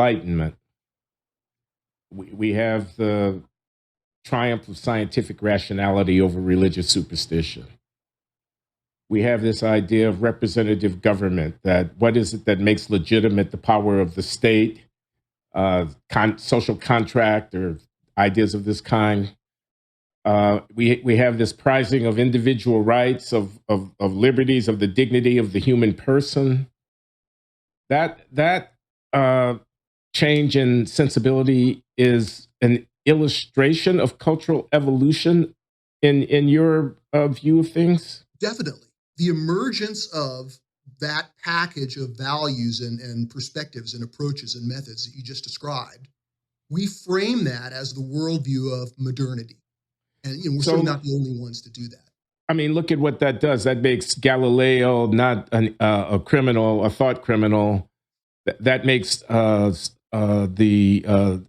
Enlightenment. We have the triumph of scientific rationality over religious superstition. We have this idea of representative government, that what is it that makes legitimate the power of the state, social contract, or ideas of this kind. We have this prizing of individual rights, of liberties, of the dignity of the human person. That change in sensibility is an illustration of cultural evolution in your view of things? Definitely. The emergence of that package of values and perspectives and approaches and methods that you just described, we frame that as the worldview of modernity. And we're certainly not the only ones to do that. I mean, look at what that does. That makes Galileo not a criminal, a thought criminal. That makes the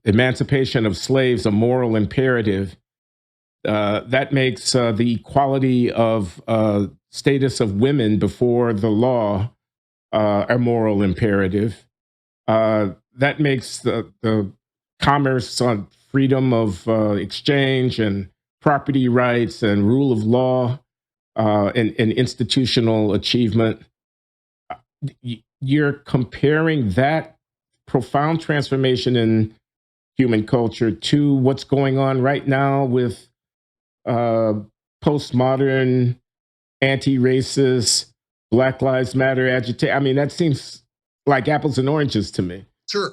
emancipation of slaves a moral imperative. That makes the equality of status of women before the law a moral imperative. That makes the commerce on freedom of exchange and property rights and rule of law and institutional achievement. You're comparing that profound transformation in human culture to what's going on right now with postmodern, anti-racist, Black Lives Matter agitation. I mean, that seems like apples and oranges to me. Sure.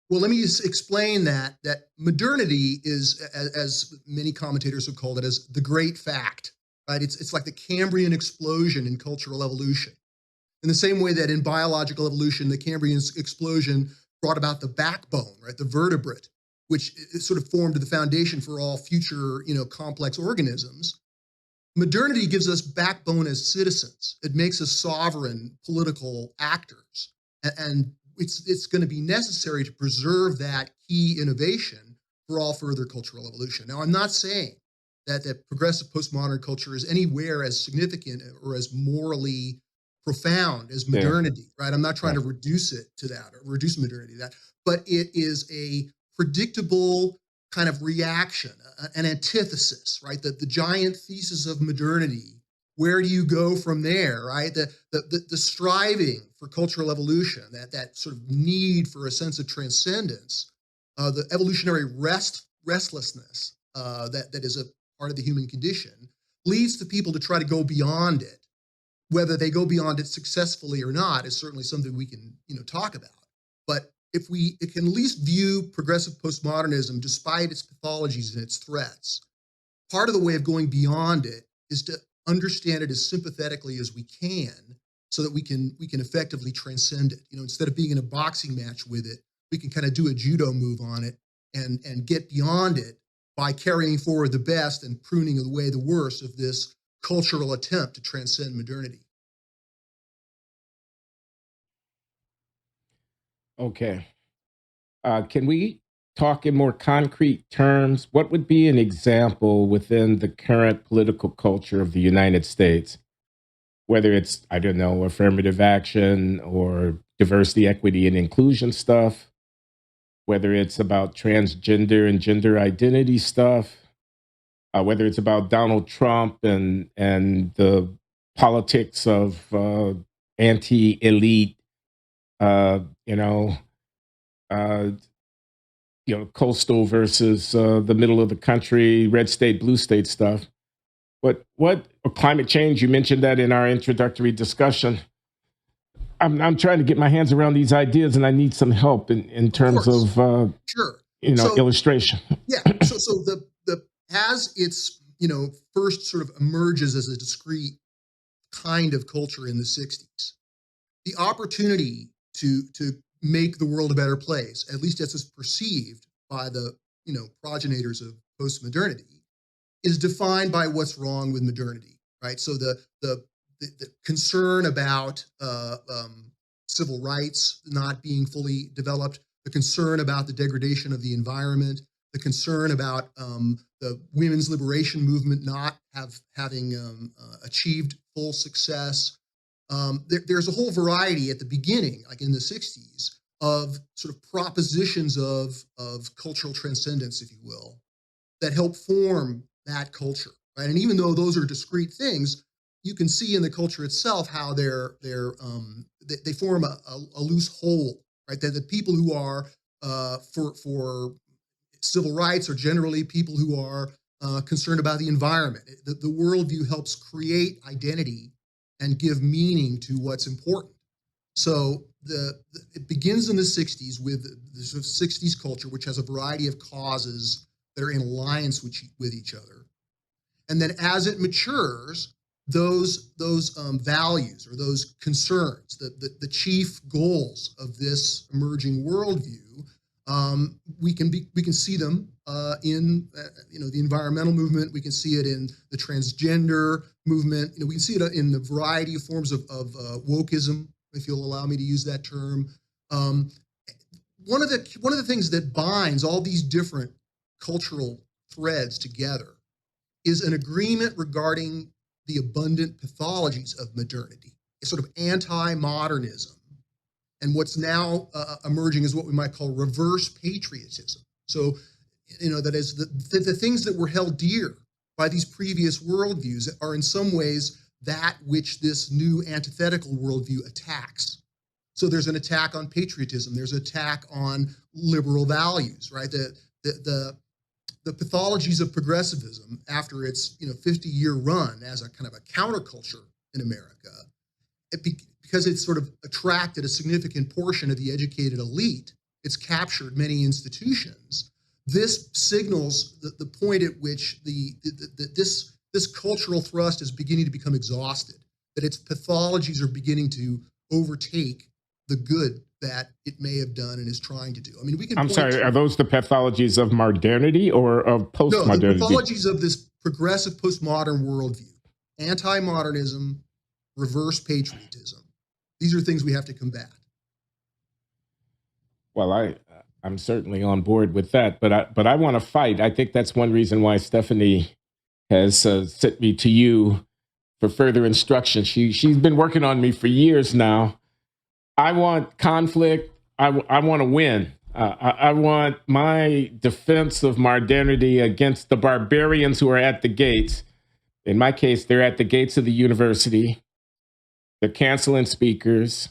Well, let me just explain that modernity is, as many commentators have called it, as the great fact, right? It's like the Cambrian explosion in cultural evolution. In the same way that in biological evolution, the Cambrian explosion brought about the backbone, right? The vertebrate, which sort of formed the foundation for all future, complex organisms. Modernity gives us backbone as citizens. It makes us sovereign political actors. And it's going to be necessary to preserve that key innovation for all further cultural evolution. Now, I'm not saying that progressive postmodern culture is anywhere as significant or as morally profound as modernity, right? I'm not trying to reduce it to that or reduce modernity to that, but it is a predictable kind of reaction, an antithesis, right? The giant thesis of modernity. Where do you go from there, right? The striving for cultural evolution, that sort of need for a sense of transcendence, the evolutionary restlessness that is a part of the human condition, leads to people to try to go beyond it. Whether they go beyond it successfully or not is certainly something we can, talk about. But if we can at least view progressive postmodernism, despite its pathologies and its threats, part of the way of going beyond it is to understand it as sympathetically as we can, so that we can effectively transcend it. Instead of being in a boxing match with it, we can kind of do a judo move on it and get beyond it by carrying forward the best and pruning away the worst of this cultural attempt to transcend modernity. Okay. Can we talk in more concrete terms? What would be an example within the current political culture of the United States, whether it's, I don't know, affirmative action or diversity, equity, and inclusion stuff, whether it's about transgender and gender identity stuff, whether it's about Donald Trump and the politics of anti-elite, uh, you know, uh, coastal versus the middle of the country, red state, blue state stuff. But climate change? You mentioned that in our introductory discussion. I'm trying to get my hands around these ideas, and I need some help in terms of sure. Illustration. Yeah. So the as it's first sort of emerges as a discrete kind of culture in the 60s, the opportunity to make the world a better place, at least as is perceived by the progenitors of postmodernity, is defined by what's wrong with modernity, right? So the concern about civil rights not being fully developed, the concern about the degradation of the environment, the concern about the women's liberation movement not having achieved full success. There's a whole variety at the beginning, like in the 60s, of sort of propositions of cultural transcendence, if you will, that help form that culture, right? And even though those are discrete things, you can see in the culture itself how they form a loose whole, right? That the people who are for civil rights are generally people who are concerned about the environment. The worldview helps create identity and give meaning to what's important. So it begins in the 60s with the sort of 60s culture, which has a variety of causes that are in alliance with each other. And then as it matures, those values or those concerns, the chief goals of this emerging worldview, we can see them in the environmental movement. We can see it in the transgender movement. We can see it in the variety of forms of wokeism, if you'll allow me to use that term. One of the things that binds all these different cultural threads together is an agreement regarding the abundant pathologies of modernity, a sort of anti-modernism. And what's now emerging is what we might call reverse patriotism. So, that is the things that were held dear by these previous worldviews are in some ways that which this new antithetical worldview attacks. So there's an attack on patriotism. There's an attack on liberal values, right? The pathologies of progressivism after its 50-year run as a kind of a counterculture in America, because it's sort of attracted a significant portion of the educated elite, it's captured many institutions. This signals the point at which this cultural thrust is beginning to become exhausted, that its pathologies are beginning to overtake the good that it may have done and is trying to do. I mean, we can. I'm sorry, are those the pathologies of modernity or of postmodernity? No, the pathologies of this progressive postmodern worldview, anti-modernism, reverse patriotism. These are things we have to combat. Well, I'm certainly on board with that, but I want to fight. I think that's one reason why Stephanie has sent me to you for further instruction. She's been working on me for years now. I want conflict. I want to win. I want my defense of modernity against the barbarians who are at the gates. In my case, they're at the gates of the university. They're canceling speakers.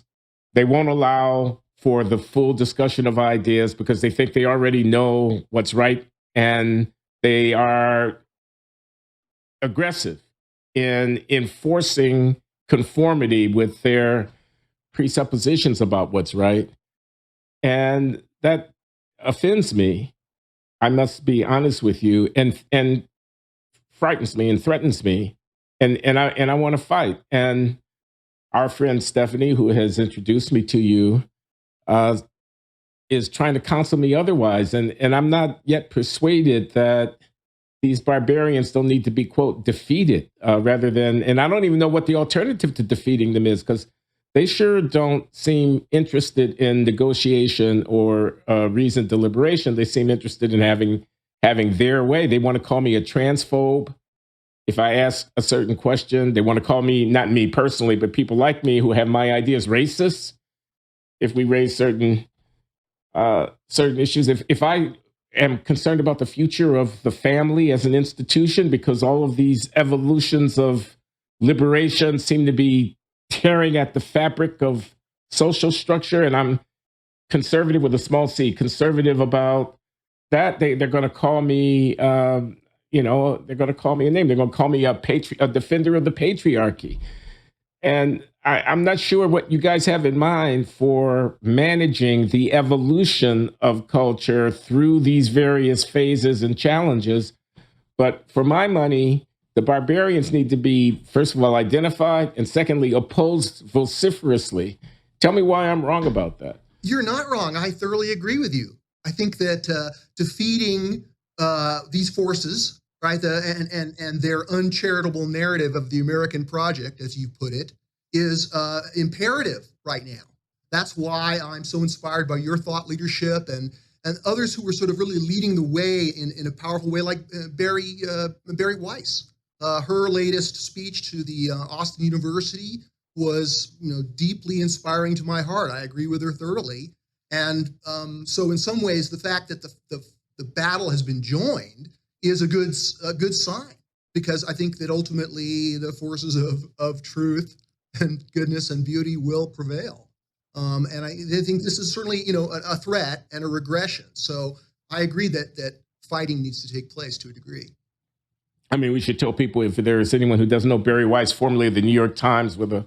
They won't allow for the full discussion of ideas because they think they already know what's right, and they are aggressive in enforcing conformity with their presuppositions about what's right. And that offends me. I must be honest with you, and frightens me and threatens me. And I want to fight. And our friend Stephanie, who has introduced me to you, is trying to counsel me otherwise. And I'm not yet persuaded that these barbarians don't need to be, quote, defeated rather than, and I don't even know what the alternative to defeating them is, because they sure don't seem interested in negotiation or reasoned deliberation. They seem interested in having their way. They want to call me a transphobe. If I ask a certain question, they want to call me, not me personally, but people like me who have my ideas, racist. If we raise certain issues, if I am concerned about the future of the family as an institution, because all of these evolutions of liberation seem to be tearing at the fabric of social structure, and I'm conservative with a small c, conservative about that, they're going to call me, they're going to call me a name. They're going to call me a defender of the patriarchy. And I'm not sure what you guys have in mind for managing the evolution of culture through these various phases and challenges. But for my money, the barbarians need to be, first of all, identified, and secondly, opposed vociferously. Tell me why I'm wrong about that. You're not wrong. I thoroughly agree with you. I think that defeating these forces, right, and their uncharitable narrative of the American project, as you put it, is imperative right now. That's why I'm so inspired by your thought leadership and others who were sort of really leading the way in a powerful way, like Barry Weiss. Her latest speech to the Austin University was, deeply inspiring to my heart. I agree with her thoroughly. And so in some ways, the fact that the battle has been joined is a good sign, because I think that ultimately the forces of truth and goodness and beauty will prevail. And I think this is certainly, a threat and a regression. So I agree that fighting needs to take place to a degree. I mean, we should tell people, if there is anyone who doesn't know, Barry Weiss, formerly of the New York Times, with a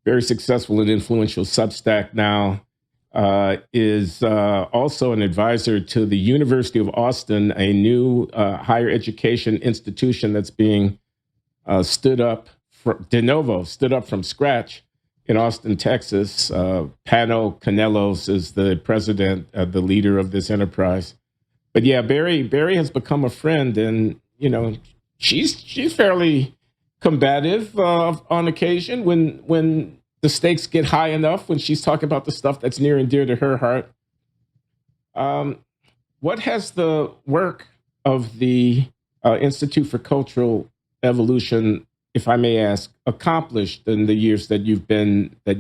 very successful and influential Substack now, is also an advisor to the University of Austin, a new higher education institution that's being stood up de novo, stood up from scratch in Austin, Texas. Pano Canelos is the president, the leader of this enterprise. But yeah, Barry has become a friend, and she's fairly combative on occasion when the stakes get high enough, when she's talking about the stuff that's near and dear to her heart. What has the work of the Institute for Cultural Evolution, if I may ask, accomplished in the years that you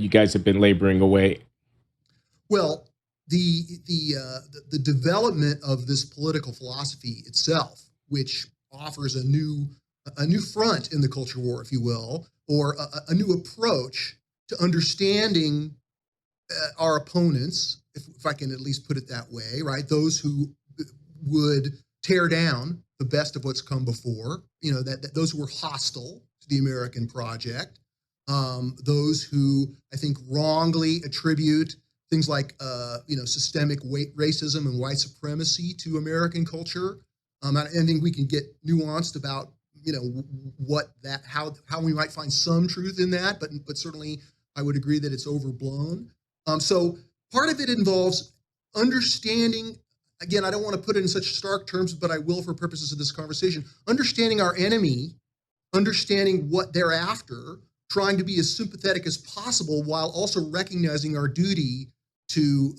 guys have been laboring away? Well, the development of this political philosophy itself, which offers a new front in the culture war, if you will, or a new approach to understanding our opponents, if I can at least put it that way, right? Those who would tear down the best of what's come before, that those who were hostile to the American project, those who I think wrongly attribute things like systemic racism and white supremacy to American culture. I think we can get nuanced about how we might find some truth in that, but certainly I would agree that it's overblown. So part of it involves understanding. Again, I don't want to put it in such stark terms, but I will for purposes of this conversation. Understanding our enemy, understanding what they're after, trying to be as sympathetic as possible, while also recognizing our duty to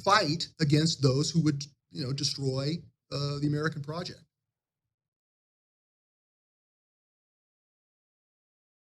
fight against those who would destroy the American project.